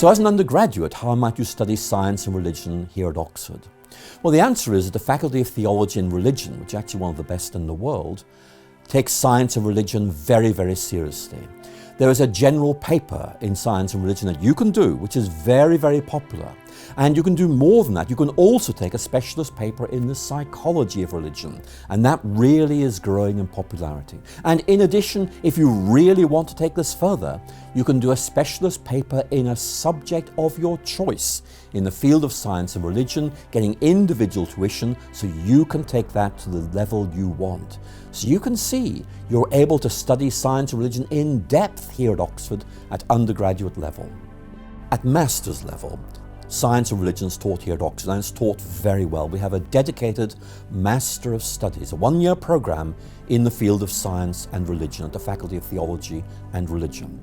So as an undergraduate, how might you study science and religion here at Oxford? Well, the answer is that the Faculty of Theology and Religion, which is actually one of the best in the world, takes science and religion very, very seriously. There is a general paper in science and religion that you can do, which is very, very popular. And you can do more than that. You can also take a specialist paper in the psychology of religion, and that really is growing in popularity. And in addition, if you really want to take this further, you can do a specialist paper in a subject of your choice in the field of science and religion, getting individual tuition so you can take that to the level you want. So you can see you're able to study science and religion in depth here at Oxford at undergraduate level. At master's level, science and religion is taught here at Oxford, and it's taught very well. We have a dedicated Master of Studies, a one-year program in the field of science and religion at the Faculty of Theology and Religion.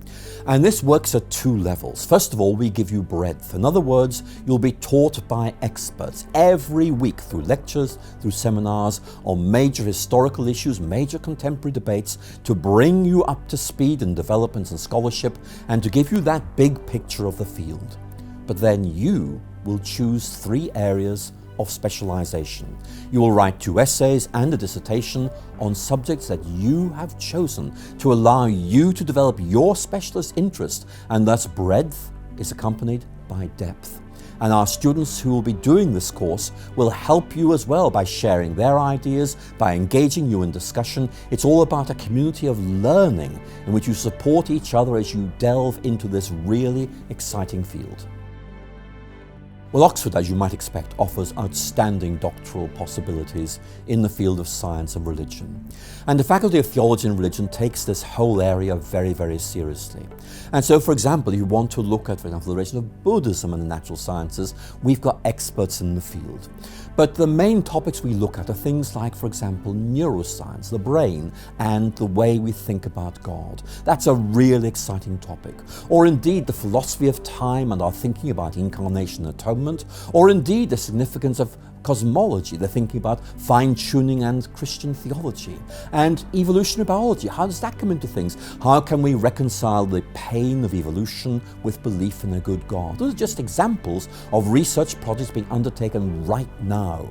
And this works at two levels. First of all, we give you breadth. In other words, you'll be taught by experts every week through lectures, through seminars on major historical issues, major contemporary debates, to bring you up to speed in developments and scholarship and to give you that big picture of the field. But then you will choose 3 areas of specialization. You will write 2 essays and a dissertation on subjects that you have chosen to allow you to develop your specialist interest, and thus breadth is accompanied by depth. And our students who will be doing this course will help you as well by sharing their ideas, by engaging you in discussion. It's all about a community of learning in which you support each other as you delve into this really exciting field. Well, Oxford, as you might expect, offers outstanding doctoral possibilities in the field of science and religion. And the Faculty of Theology and Religion takes this whole area very, very seriously. And so, for example, you want to look at, for example, the relation of Buddhism and the natural sciences, we've got experts in the field. But the main topics we look at are things like, for example, neuroscience, the brain, and the way we think about God. That's a really exciting topic. Or indeed, the philosophy of time and our thinking about incarnation and atonement, or indeed the significance of cosmology, the thinking about fine-tuning and Christian theology, and evolutionary biology. How does that come into things? How can we reconcile the pain of evolution with belief in a good God? Those are just examples of research projects being undertaken right now.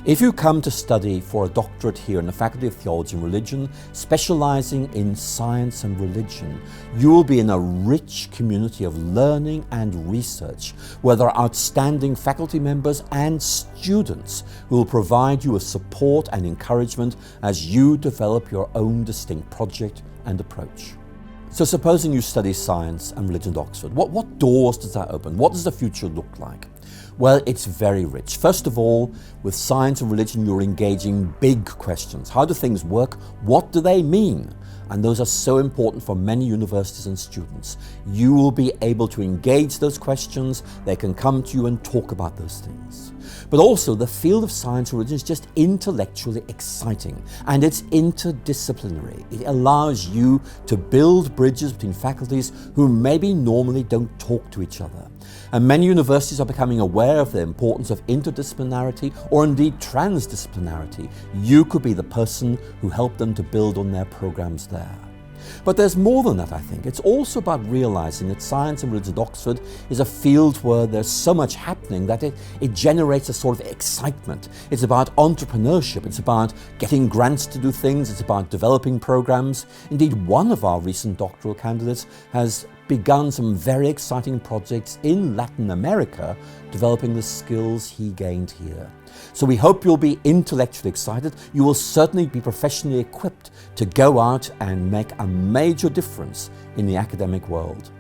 If you come to study for a doctorate here in the Faculty of Theology and Religion, specializing in science and religion, you will be in a rich community of learning and research where there are outstanding faculty members and students who will provide you with support and encouragement as you develop your own distinct project and approach. So supposing you study science and religion at Oxford, what doors does that open? What does the future look like? Well, it's very rich. First of all, with science and religion, you're engaging big questions. How do things work? What do they mean? And those are so important for many universities and students. You will be able to engage those questions. They can come to you and talk about those things. But also, the field of science and religion is just intellectually exciting, and it's interdisciplinary. It allows you to build bridges between faculties who maybe normally don't talk to each other. And many universities are becoming aware of the importance of interdisciplinarity or indeed transdisciplinarity. You could be the person who helped them to build on their programs there. But there's more than that, I think. It's also about realizing that science and religion at Oxford is a field where there's so much happening that it generates a sort of excitement. It's about entrepreneurship. It's about getting grants to do things. It's about developing programs. Indeed, one of our recent doctoral candidates has begun some very exciting projects in Latin America, developing the skills he gained here. So we hope you'll be intellectually excited. You will certainly be professionally equipped to go out and make a major difference in the academic world.